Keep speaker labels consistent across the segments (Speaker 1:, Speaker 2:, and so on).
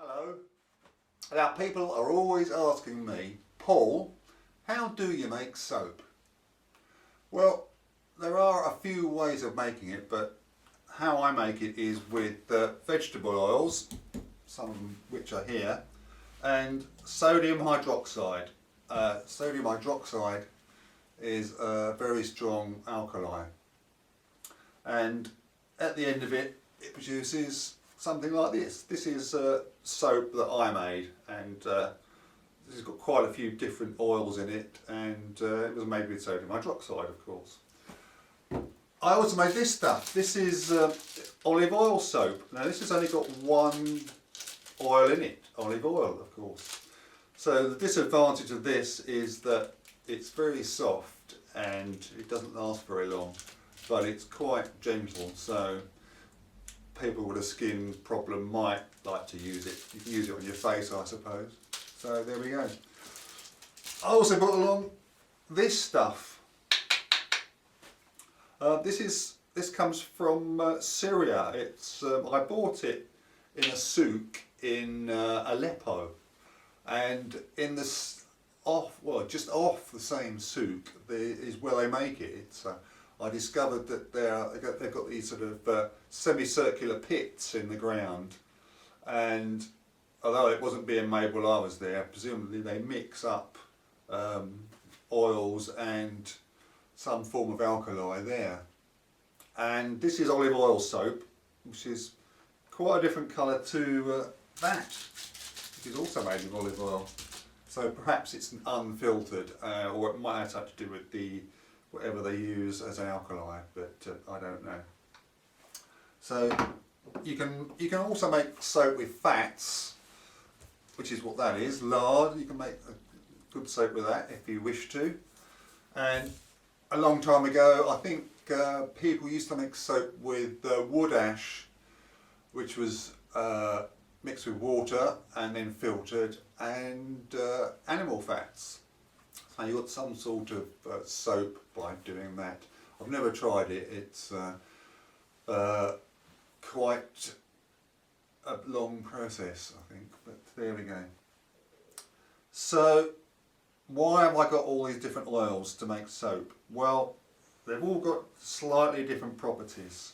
Speaker 1: Hello. Now people are always asking me, Paul, how do you make soap? Well, there are a few ways of making it, but how I make it is with vegetable oils, some of which are here, and sodium hydroxide. Sodium hydroxide is a very strong alkali, and at the end of it, it produces something like this. This is soap that I made, and this has got quite a few different oils in it, and it was made with sodium hydroxide, of course. I also made this stuff. This is olive oil soap. Now this has only got one oil in it, olive oil, of course. So the disadvantage of this is that it's very soft and it doesn't last very long, but it's quite gentle, so people with a skin problem might like to use it. You can use it on your face, I suppose. So there we go. I also brought along this stuff. This comes from Syria. It's I bought it in a souk in Aleppo, and in this just off the same souk is where they make it. It's I discovered that they've got these sort of semicircular pits in the ground, and although it wasn't being made while I was there, presumably they mix up oils and some form of alkali there. And this is olive oil soap, which is quite a different colour to that, which is also made with olive oil. So perhaps it's unfiltered, or it might have something to do with whatever they use as an alkali, but I don't know. So you can also make soap with fats, which is what that is, lard. You can make a good soap with that if you wish to. And a long time ago, I think people used to make soap with wood ash, which was mixed with water and then filtered, and animal fats. So you got some sort of soap by doing that. I've never tried it. It's quite a long process, I think, but there we go. So why have I got all these different oils to make soap? Well, they've all got slightly different properties.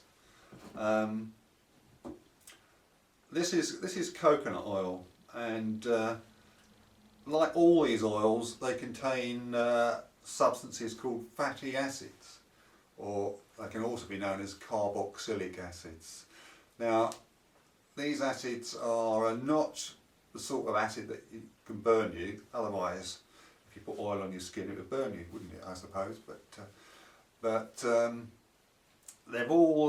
Speaker 1: This is coconut oil, and like all these oils, they contain substances called fatty acids, or they can also be known as carboxylic acids. Now, these acids are not the sort of acid that can burn you. Otherwise, if you put oil on your skin, it would burn you, wouldn't it? I suppose. But they've all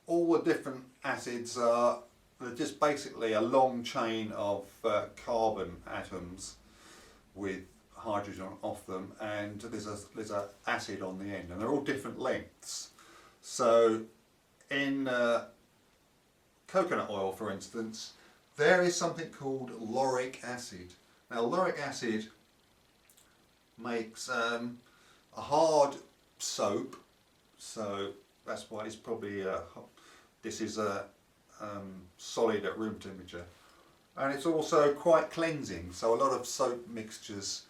Speaker 1: the different acids are. They're just basically a long chain of carbon atoms with hydrogen off them, and there's a acid on the end, and they're all different lengths. So in coconut oil, for instance, there is something called lauric acid. Now lauric acid makes a hard soap, so that's why it's probably this is a solid at room temperature, and it's also quite cleansing. So a lot of soap mixtures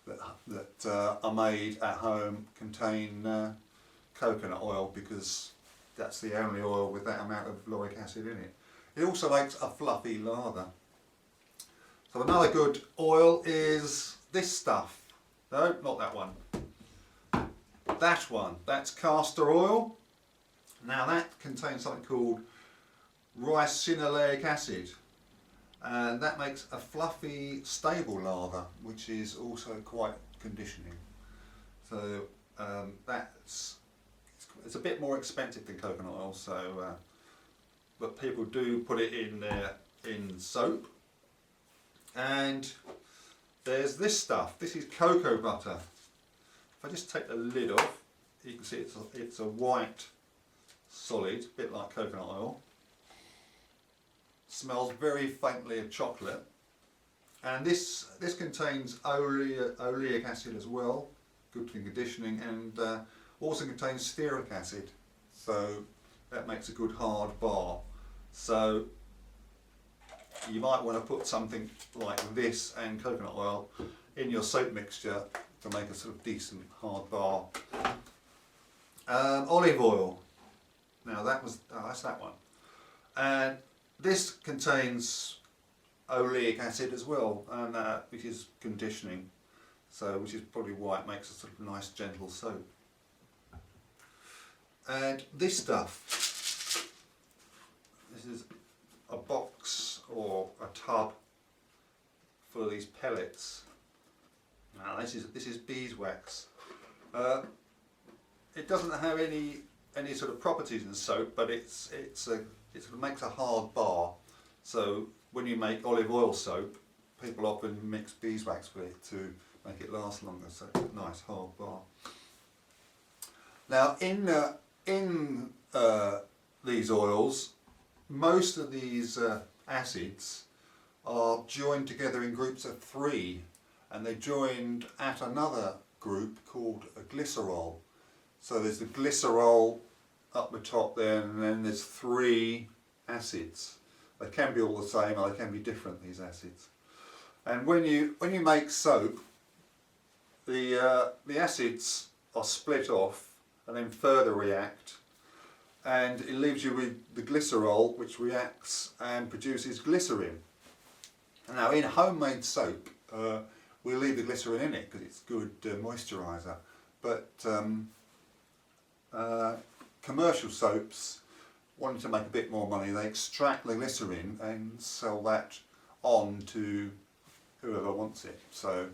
Speaker 1: that are made at home contain coconut oil, because that's the only oil with that amount of lauric acid in it. It also makes a fluffy lather. So another good oil is this stuff. No, not that one. That one. That's castor oil. Now that contains something called ricinoleic acid, and that makes a fluffy, stable lather, which is also quite conditioning. So it's a bit more expensive than coconut oil, so but people do put it in soap. And there's this stuff. This is cocoa butter. If I just take the lid off, you can see it's a white solid, a bit like coconut oil. Smells very faintly of chocolate, and this contains oleic acid as well, good for conditioning, and also contains stearic acid, so that makes a good hard bar. So you might want to put something like this and coconut oil in your soap mixture to make a sort of decent hard bar. Olive oil. Now that's that one. And this contains oleic acid as well, and which is conditioning. So, which is probably why it makes a sort of nice gentle soap. And this stuff, this is a box or a tub full of these pellets. Now this is beeswax. It doesn't have any sort of properties in soap, but it sort of makes a hard bar. So when you make olive oil soap, people often mix beeswax with it to make it last longer. So it's a nice hard bar. Now in these oils, most of these acids are joined together in groups of 3, and they're joined at another group called a glycerol. So there's the glycerol up the top there, and then there's 3 acids. They can be all the same, or they can be different, these acids. And when you make soap, the acids are split off and then further react, and it leaves you with the glycerol, which reacts and produces glycerin. Now in homemade soap, we leave the glycerin in it because it's good moisturiser, but commercial soaps, wanting to make a bit more money, they extract the glycerin and sell that on to whoever wants it. So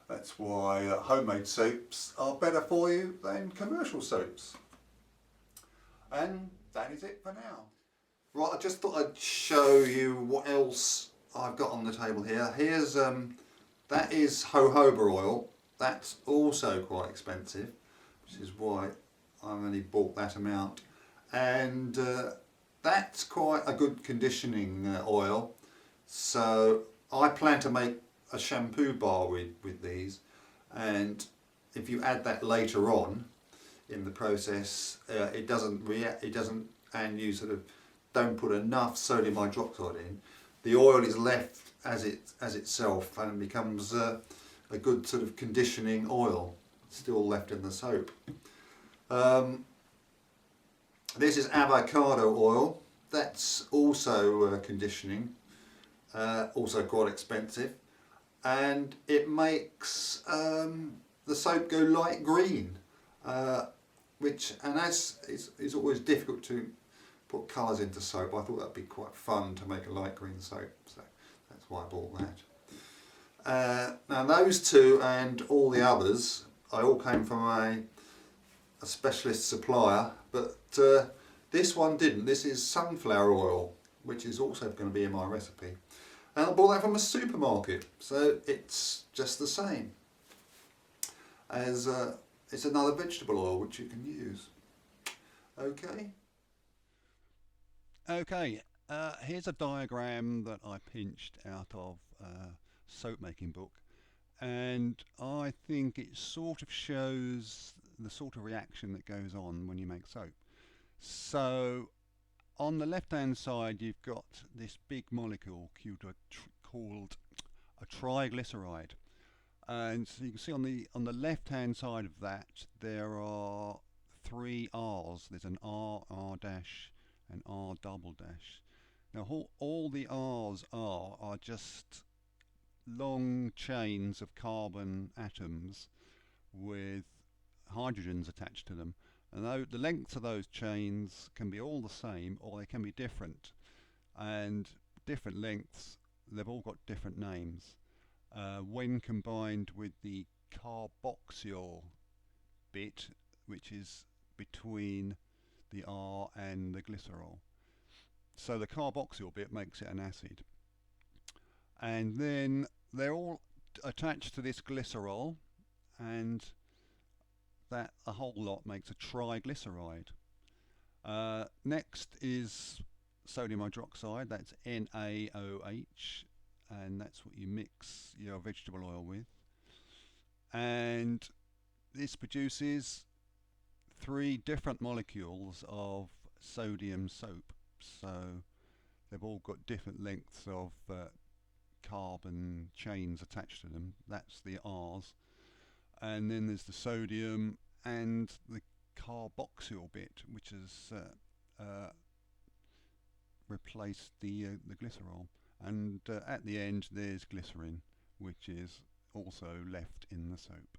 Speaker 1: that's why homemade soaps are better for you than commercial soaps. And that is it for now. Right, I just thought I'd show you what else I've got on the table here. Here's that is jojoba oil. That's also quite expensive, which is why I only bought that amount. And that's quite a good conditioning oil. So I plan to make a shampoo bar with these, and if you add that later on in the process, it doesn't react, and you sort of don't put enough sodium hydroxide in, the oil is left as itself, and it becomes a good sort of conditioning oil still left in the soap. This is avocado oil. That's also conditioning, also quite expensive, and it makes the soap go light green, it's always difficult to put colours into soap. I thought that'd be quite fun to make a light green soap, so that's why I bought that. Now those two and all the others, I all came from a specialist supplier, but this one didn't. This is sunflower oil, which is also going to be in my recipe. And I bought that from a supermarket, so it's just the same as it's another vegetable oil which you can use. Okay. Okay, here's a diagram that I pinched out of a soap making book, and I think it sort of shows the sort of reaction that goes on when you make soap. So on the left hand side you've got this big molecule called a triglyceride, and so you can see on the left hand side of that there are 3 R's. There's an R, R dash and R double dash. Now all the R's are just long chains of carbon atoms with hydrogens attached to them, and the lengths of those chains can be all the same or they can be different, and different lengths, they've all got different names. When combined with the carboxyl bit, which is between the R and the glycerol. So the carboxyl bit makes it an acid. And then they're all attached to this glycerol, and that a whole lot makes a triglyceride. Next is sodium hydroxide, that's NaOH, and that's what you mix your vegetable oil with. And this produces 3 different molecules of sodium soap. So
Speaker 2: they've all got different lengths of carbon chains attached to them. That's the R's. And then there's the sodium and the carboxyl bit, which has replaced the glycerol. And at the end, there's glycerin, which is also left in the soap.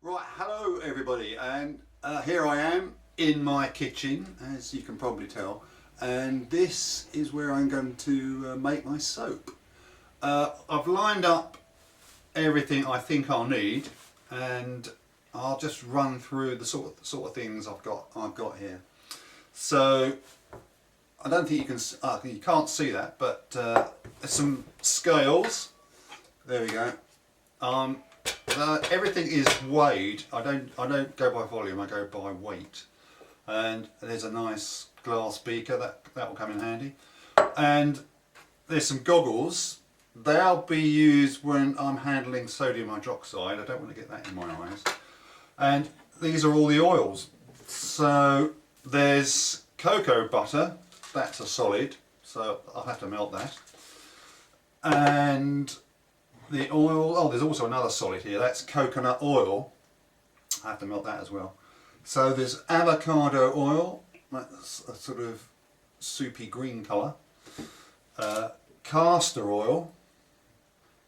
Speaker 1: Right, hello everybody, and here I am in my kitchen, as you can probably tell, and this is where I'm going to make my soap. I've lined up everything I think I'll need, and I'll just run through the sort of things I've got here. So I don't think you can't see that, but there's some scales. There we go. Everything is weighed. I don't go by volume. I go by weight. And there's a nice glass beaker that will come in handy. And there's some goggles. They'll be used when I'm handling sodium hydroxide. I don't want to get that in my eyes. And these are all the oils. So there's cocoa butter. That's a solid. So I'll have to melt that. And the oil, oh, there's also another solid here, that's coconut oil. I have to melt that as well. So there's avocado oil, that's a sort of soupy green colour. Castor oil,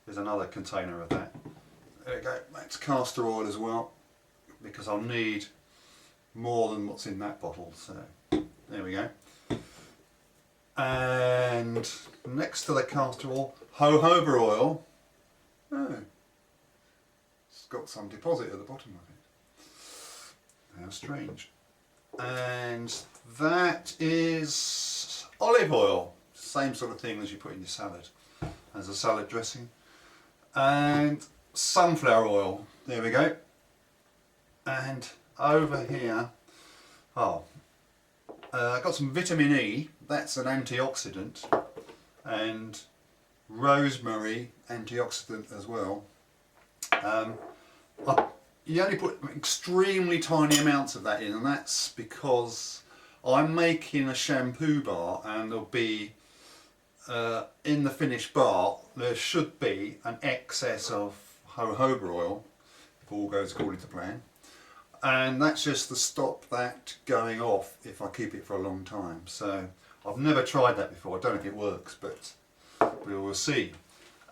Speaker 1: there's another container of that. There we go, that's castor oil as well, because I'll need more than what's in that bottle, so there we go. And next to the castor oil, jojoba oil. Oh, it's got some deposit at the bottom of it. How strange. And that is olive oil. Same sort of thing as you put in your salad, as a salad dressing. And sunflower oil. There we go. And over here, I've got some vitamin E. That's an antioxidant. And rosemary, antioxidant as well. You only put extremely tiny amounts of that in, and that's because I'm making a shampoo bar, and there'll be in the finished bar there should be an excess of jojoba oil if all goes according to plan, and that's just to stop that going off if I keep it for a long time. So I've never tried that before. I don't know if it works, but we will see.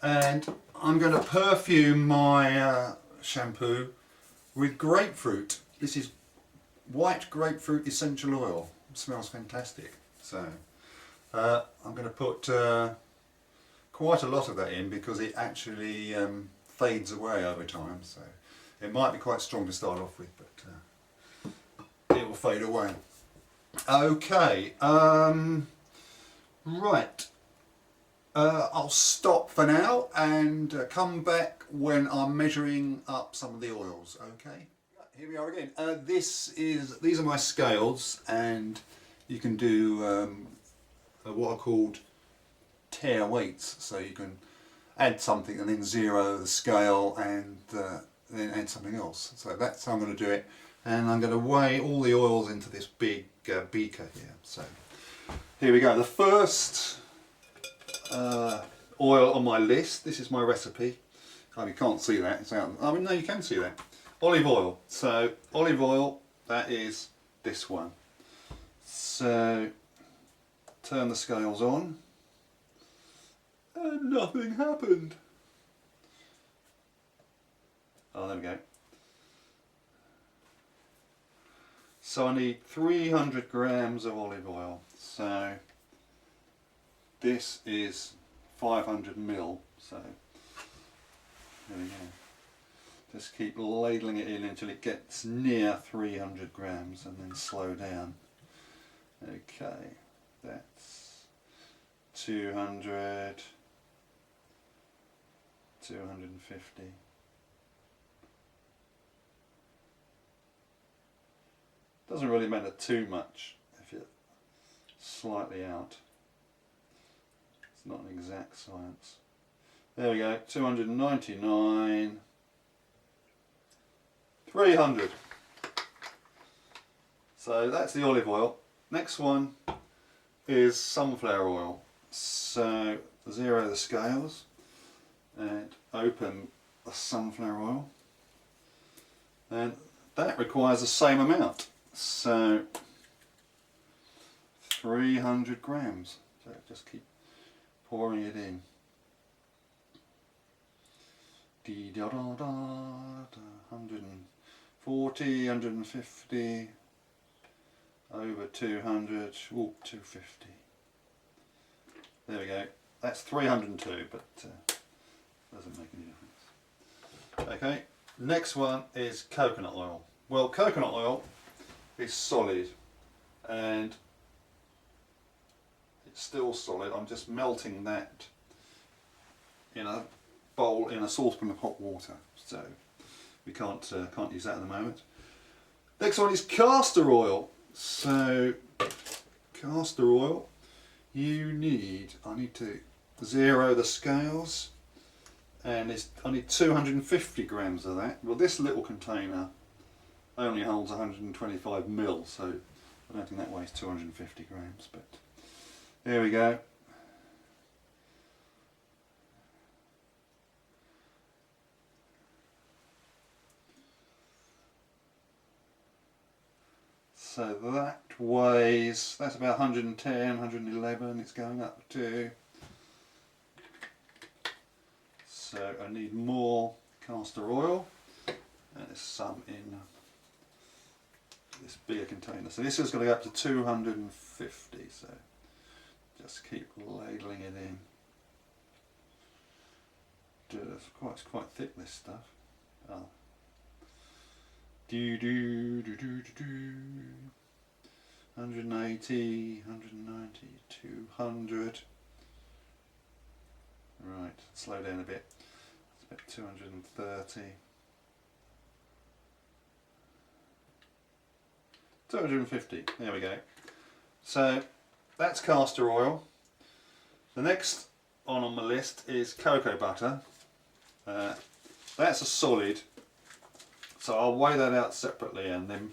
Speaker 1: And I'm going to perfume my shampoo with grapefruit. This is white grapefruit essential oil. It smells fantastic. So I'm going to put quite a lot of that in because it actually fades away over time. So it might be quite strong to start off with, but it will fade away. Okay, right. I'll stop for now and come back when I'm measuring up some of the oils. Okay. Here we are again. These are my scales, and you can do what are called tare weights. So you can add something and then zero the scale and then add something else. So that's how I'm going to do it. And I'm going to weigh all the oils into this big beaker here. So here we go. The first oil on my list. This is my recipe. Oh, you can't see that. It's out. I mean, no, you can see that. Olive oil. So olive oil. That is this one. So turn the scales on, and nothing happened. Oh, there we go. So I need 300 grams of olive oil. So this is 500 ml, so there we go. Just keep ladling it in until it gets near 300 grams and then slow down. Okay, that's 200, 250. Doesn't really matter too much if you're slightly out. It's not an exact science. There we go, 299. 300. So that's the olive oil. Next one is sunflower oil. So zero the scales and open the sunflower oil, and that requires the same amount. So 300 grams. So just keep pouring it in. Da da da, 140, 150, over 200, 250. There we go. That's 302, but doesn't make any difference. Okay, next one is coconut oil. Well, coconut oil is solid, and it's still solid. I'm just melting that in a bowl, in a saucepan of hot water, so we can't use that at the moment. Next one is castor oil. So castor oil, I need to zero the scales, and I need 250 grams of that. Well, this little container only holds 125 mil, so I don't think that weighs 250 grams, but there we go. So that weighs, that's about 110, 111 it's going up to. So I need more castor oil, and there's some in this bigger container. So this is going to go up to 250, so just keep ladling it in. It's quite thick, this stuff. Oh. 180, 190, 200. Right, slow down a bit. It's about 230. 250, there we go. So that's castor oil. The next on my list is cocoa butter. That's a solid, so I'll weigh that out separately and then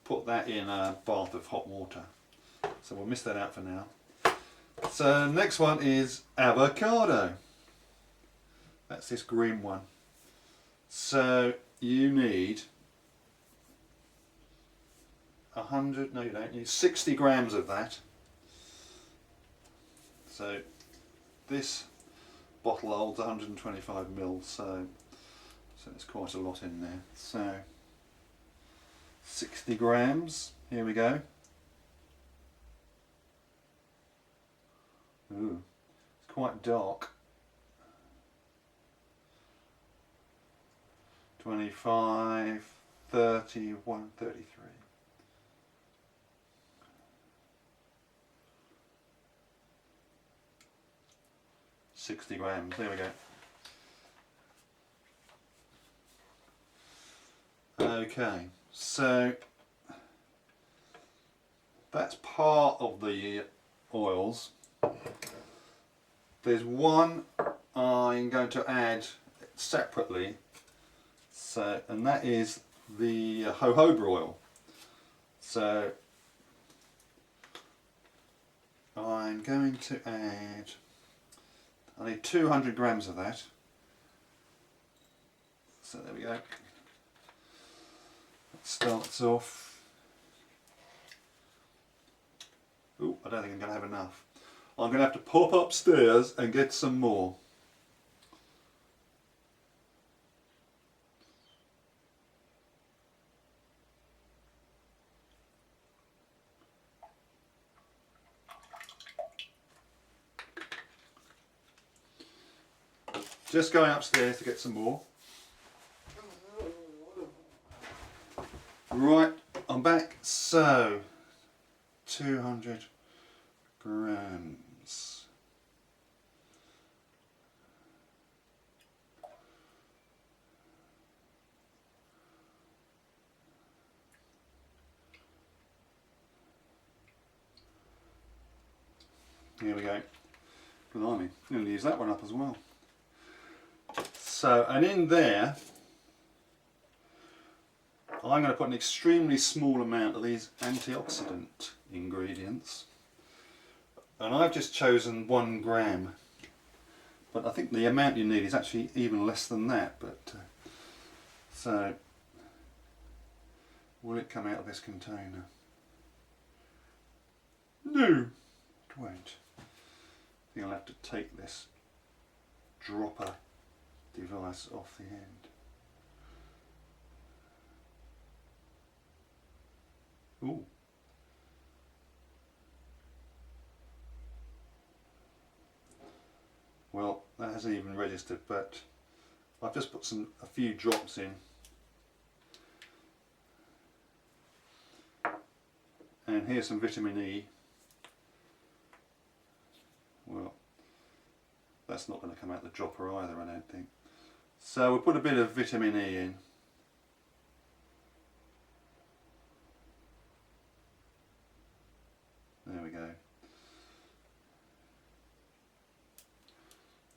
Speaker 1: put that in a bath of hot water. So we'll miss that out for now. So next one is avocado. That's this green one. So you need 100, no you don't, you need 60 grams of that. So this bottle holds 125 mil, so there's quite a lot in there. So 60 grams, here we go. Ooh, it's quite dark. 25, 31, 33. 60 grams, there we go. Okay, so that's part of the oils. There's one I'm going to add separately, so, and that is the jojoba oil. So I'm going to add, I need 200 grams of that. So there we go. It starts off. Ooh, I don't think I'm going to have enough. I'm going to have to pop upstairs and get some more. Just going upstairs to get some more. Right, I'm back. So 200 grams. Here we go. Blimey, I'm going to use that one up as well. So, and in there
Speaker 3: I'm going to put an extremely small amount of these antioxidant ingredients, and I've just chosen 1 gram, but I think the amount you need is actually even less than that. But so will it come out of this container? No, it won't. I think I'll have to take this dropper device off the end. Ooh. Well, that hasn't even registered, but I've just put a few drops in. And here's some vitamin E. Well, that's not going to come out the dropper either, I don't think. So we'll put a bit of vitamin E in. There we go.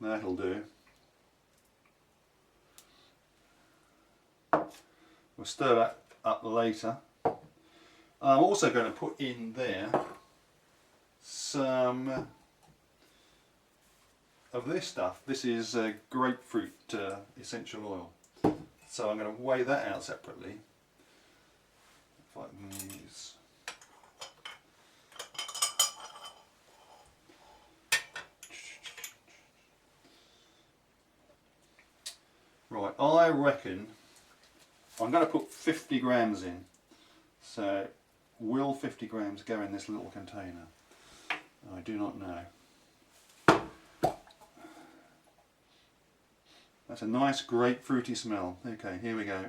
Speaker 3: That'll do. We'll stir that up later. I'm also going to put in there some of this stuff. This is grapefruit essential oil. So I'm going to weigh that out separately. If I can use. Right, I reckon I'm going to put 50 grams in. So will 50 grams go in this little container? I do not know. That's a nice grapefruity smell. Okay, here we go.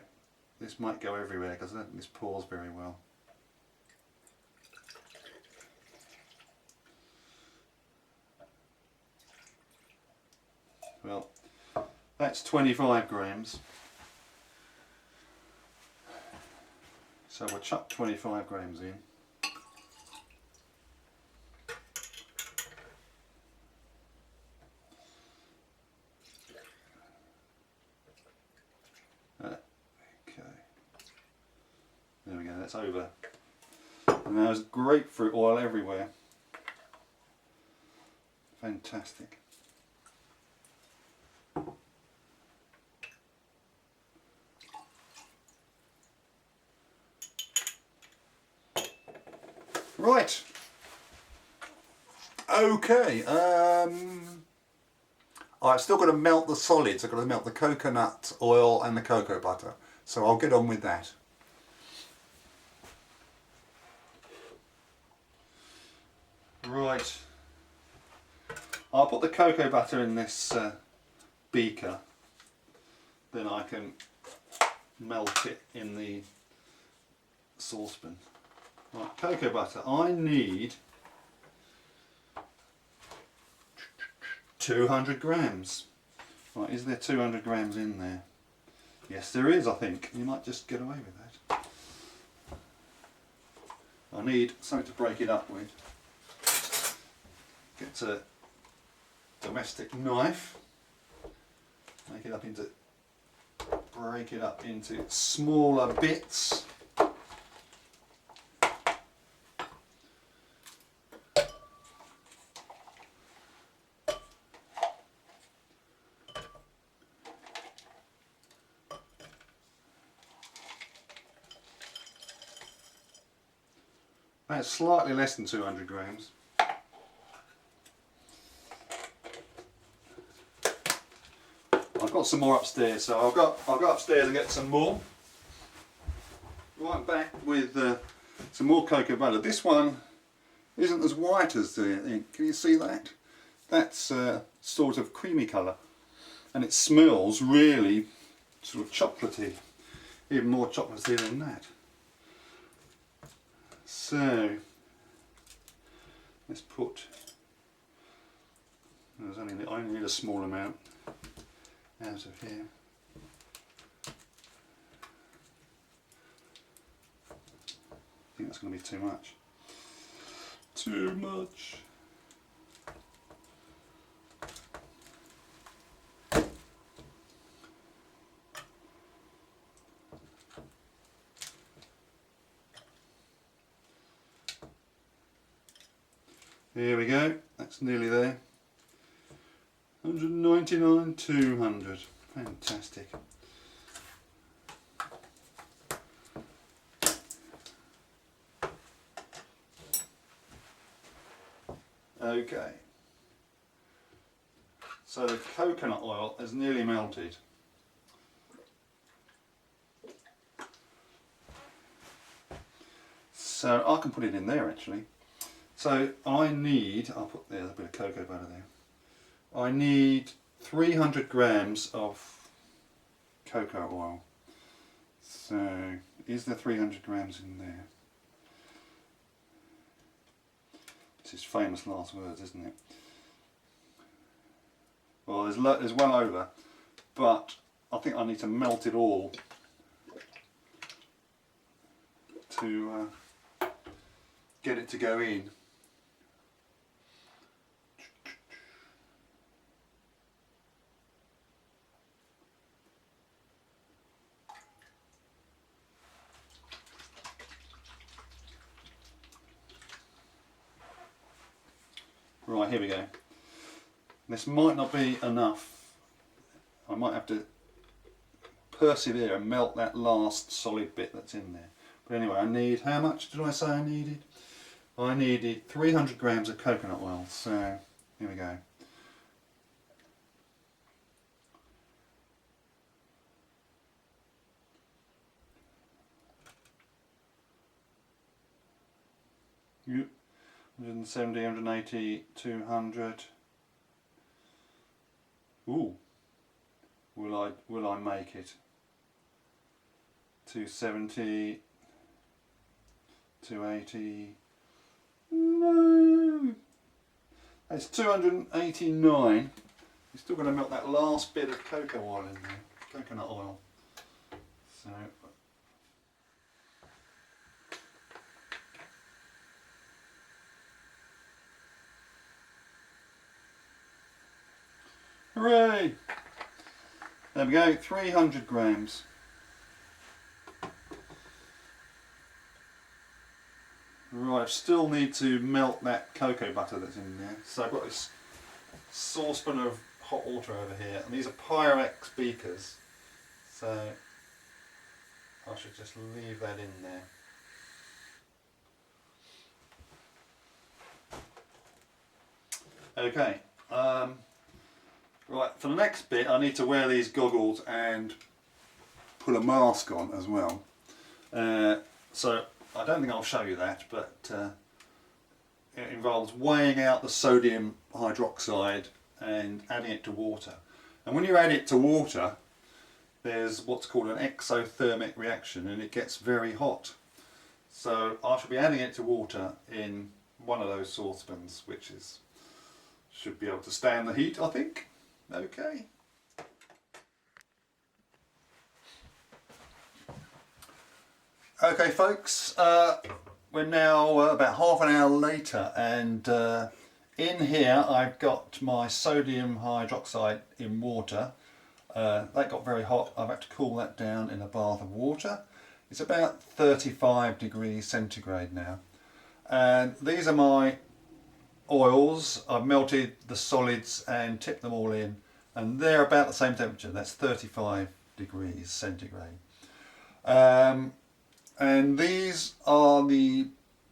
Speaker 3: This might go everywhere because I don't think this pours very well. Well, that's 25 grams. So we'll chuck 25 grams in. Okay. There we go, that's over. And there's grapefruit oil everywhere. Fantastic. Right. Okay. I've still got to melt the solids. I've got to melt the coconut oil and the cocoa butter. So I'll get on with that. Right. I'll put the cocoa butter in this beaker. Then I can melt it in the saucepan. Right, cocoa butter. I need 200 grams. Right, is there 200 grams in there? Yes, there is, I think. You might just get away with that. I need something to break it up with. Get a domestic knife. Break it up into smaller bits. That's slightly less than 200 grams. I've got some more upstairs, so I'll go upstairs and get some more. Right back with some more cocoa butter. This one isn't as white as the ink. Can you see that? That's sort of creamy colour, and it smells really sort of chocolatey, even more chocolatey than that. So let's put. I only need a small amount out of here. I think that's going to be too much. Too much. Here we go, that's nearly there. 199, 200. Fantastic. Okay. So the coconut oil has nearly melted. So I can put it in there actually. So I need, I'll put there a bit of cocoa butter there. I need 300 grams of cocoa oil. So is there 300 grams in there? This is famous last words, isn't it? Well, there's well over, but I think I need to melt it all to get it to go in. Right, here we go. This might not be enough. I might have to persevere and melt that last solid bit that's in there. But anyway, I need, how much did I say I needed? I needed 300 grams of coconut oil, so here we go. Yep. 170, 180, 200. Ooh, will I make it? 270, 280. No, it's 289. You're still going to melt that last bit of cocoa oil in there, coconut oil. So. Hooray! There we go, 300 grams. Right, I still need to melt that cocoa butter that's in there. So I've got this saucepan of hot water over here, and these are Pyrex beakers. So I should just leave that in there. Okay. Right, for the next bit I need to wear these goggles and put a mask on as well. So I don't think I'll show you that, but it involves weighing out the sodium hydroxide and adding it to water. And when you add it to water, there's what's called an exothermic reaction, and it gets very hot. So I shall be adding it to water in one of those saucepans, which should be able to stand the heat, I think. Okay. Okay folks, we're now about half an hour later, and in here I've got my sodium hydroxide in water. That got very hot. I've had to cool that down in a bath of water. It's about 35 degrees centigrade now. And these are my oils. I've melted the solids and tipped them all in, and they're about the same temperature. That's 35 degrees centigrade. And these are the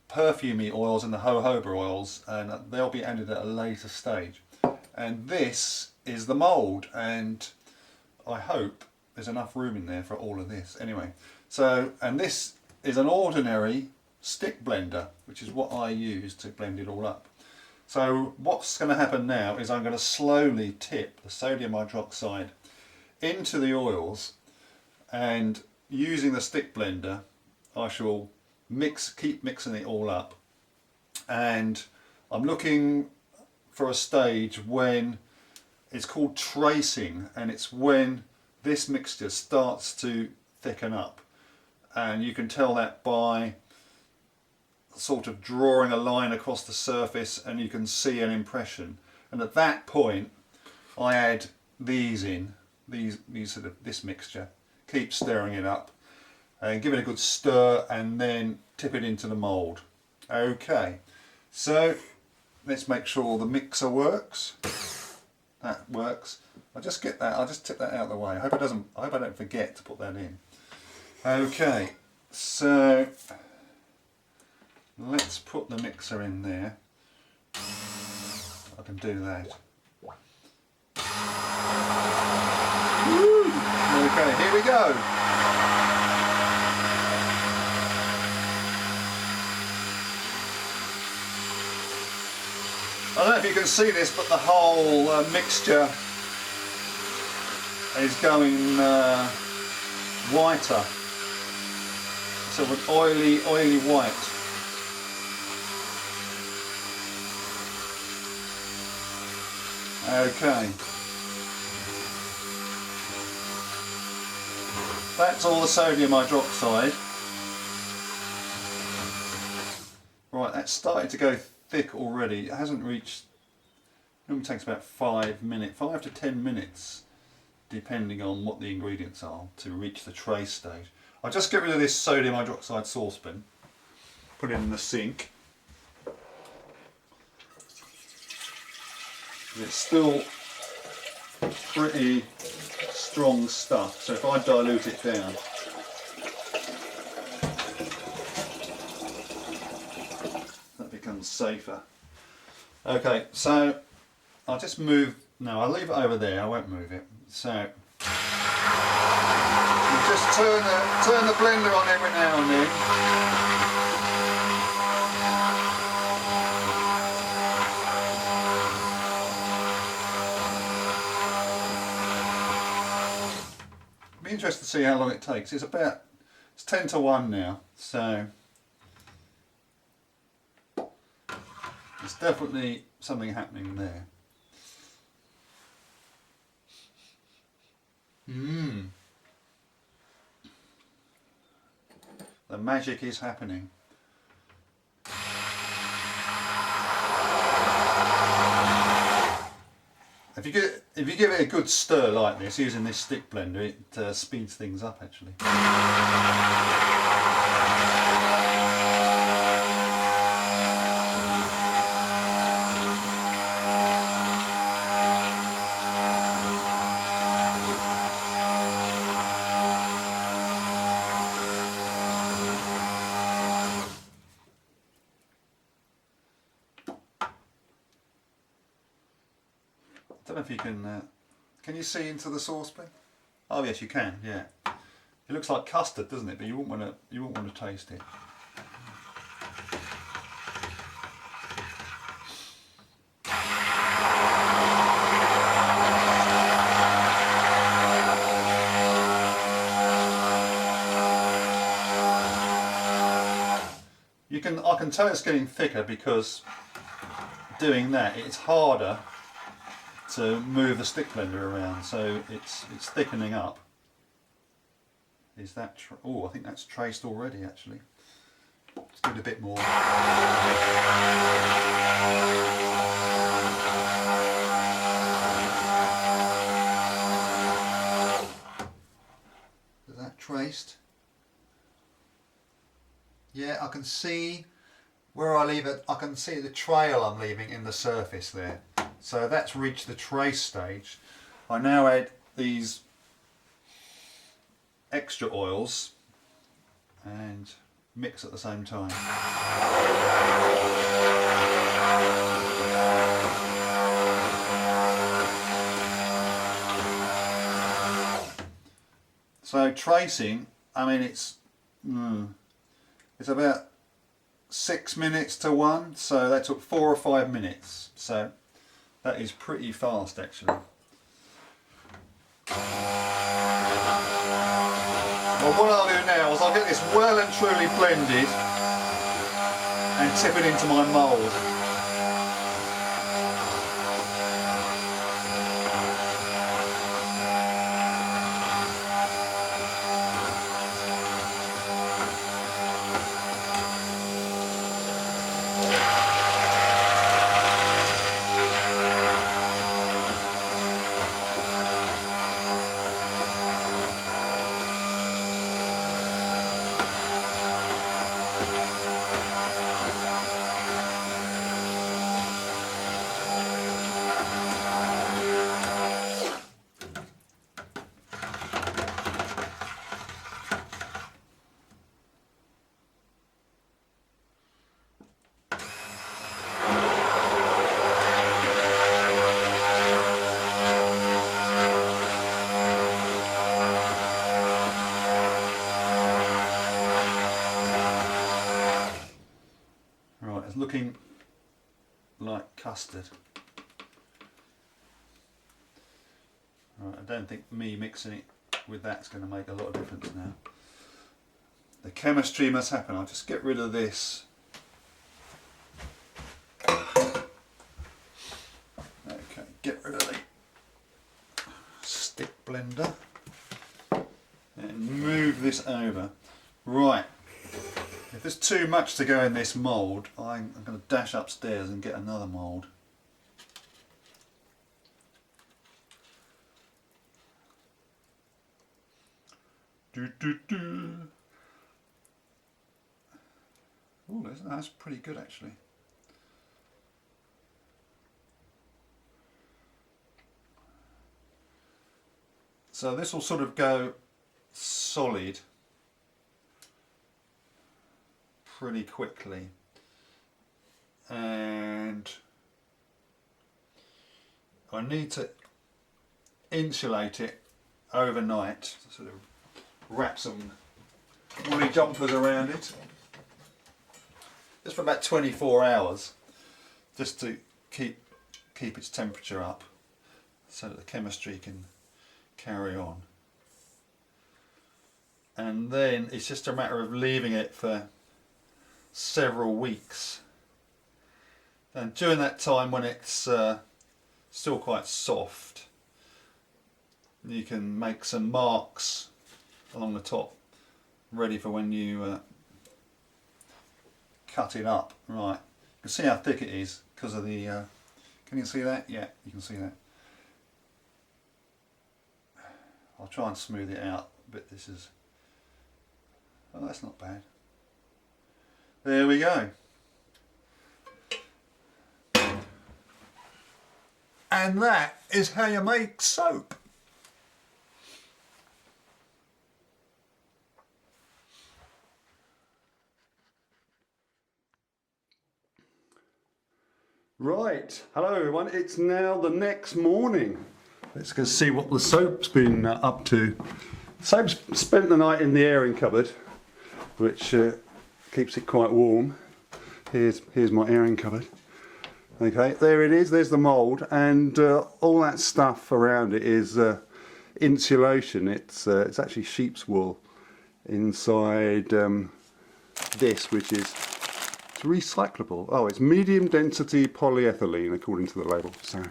Speaker 3: perfumey oils and the jojoba oils, and they'll be added at a later stage. And this is the mould, and I hope there's enough room in there for all of this. Anyway, so, and this is an ordinary stick blender, which is what I use to blend it all up. So what's going to happen now is I'm going to slowly tip the sodium hydroxide into the oils, and using the stick blender I shall keep mixing it all up. And I'm looking for a stage when it's called tracing, and it's when this mixture starts to thicken up, and you can tell that by sort of drawing a line across the surface, and you can see an impression. And at that point I add these in, this mixture, keep stirring it up and give it a good stir, and then tip it into the mould. Okay, so let's make sure the mixer works. That works. I'll just tip that out of the way. I hope I don't forget to put that in. Okay, so let's put the mixer in there. I can do that. Woo! Okay, here we go. I don't know if you can see this, but the whole mixture is going whiter. So an oily white. Okay. That's all the sodium hydroxide. Right, that's starting to go thick already. It hasn't reached, it normally takes about 5 to 10 minutes, depending on what the ingredients are, to reach the trace stage. I'll just get rid of this sodium hydroxide saucepan, put it in the sink. It's still pretty strong stuff, so if I dilute it down, that becomes safer. Okay, so I'll just move, no, I'll leave it over there, I won't move it. So you just turn the blender on every now and then. Be interested to see how long it takes. It's 10 to 1 now, so there's definitely something happening there. The magic is happening. If you give it a good stir like this, using this stick blender, it speeds things up actually. I don't know if you can you see into the saucepan? Oh yes, you can. Yeah, it looks like custard, doesn't it? But you wouldn't want to taste it. I can tell it's getting thicker because doing that, it's harder to move the stick blender around, so it's thickening up. Is that oh, I think that's traced already actually. Let's give it a bit more. Is that traced? Yeah, I can see where I leave it. I can see the trail I'm leaving in the surface there. So that's reached the trace stage. I now add these extra oils and mix at the same time. So tracing, I mean it's about 6 minutes to 1, so that took 4 or 5 minutes. So that is pretty fast actually. Well, what I'll do now is I'll get this well and truly blended and tip it into my mould. It's looking like custard. Right, I don't think me mixing it with that's going to make a lot of difference now. The chemistry must happen. I'll just get rid of this. Okay, get rid of the stick blender and move this over. Right, if there's too much to go in this mould, I'm going to dash upstairs and get another mould. Oh, that's pretty good actually. So this will sort of go solid pretty quickly, and I need to insulate it overnight, sort of wrap some woolly jumpers around it just for about 24 hours, just to keep its temperature up so that the chemistry can carry on. And then it's just a matter of leaving it for several weeks, and during that time when it's still quite soft, you can make some marks along the top ready for when you cut it up. Right, you can see how thick it is because of the can you see that? Yeah, you can see that. I'll try and smooth it out, but this is, oh, that's not bad. There we go. And that is how you make soap. Right, hello everyone, it's now the next morning. Let's go see what the soap's been up to. Soap's spent the night in the airing cupboard, which keeps it quite warm. Here's my airing cupboard. Okay, there it is, there's the mould, and all that stuff around it is insulation. It's actually sheep's wool inside this, which is recyclable. Oh, it's medium density polyethylene according to the label, so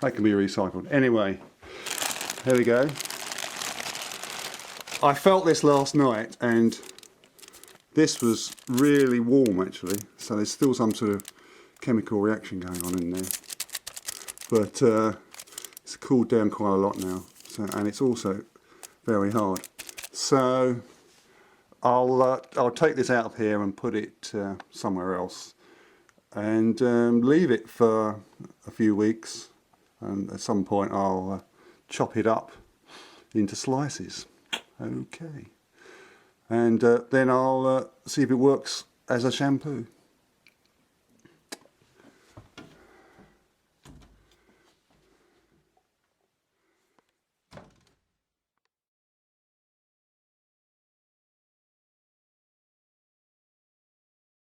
Speaker 3: that can be recycled. Anyway, here we go. I felt this last night and this was really warm actually, so there's still some sort of chemical reaction going on in there, but it's cooled down quite a lot now, so, and it's also very hard. So I'll take this out of here and put it somewhere else, and leave it for a few weeks, and at some point I'll chop it up into slices. Okay, and then I'll see if it works as a shampoo.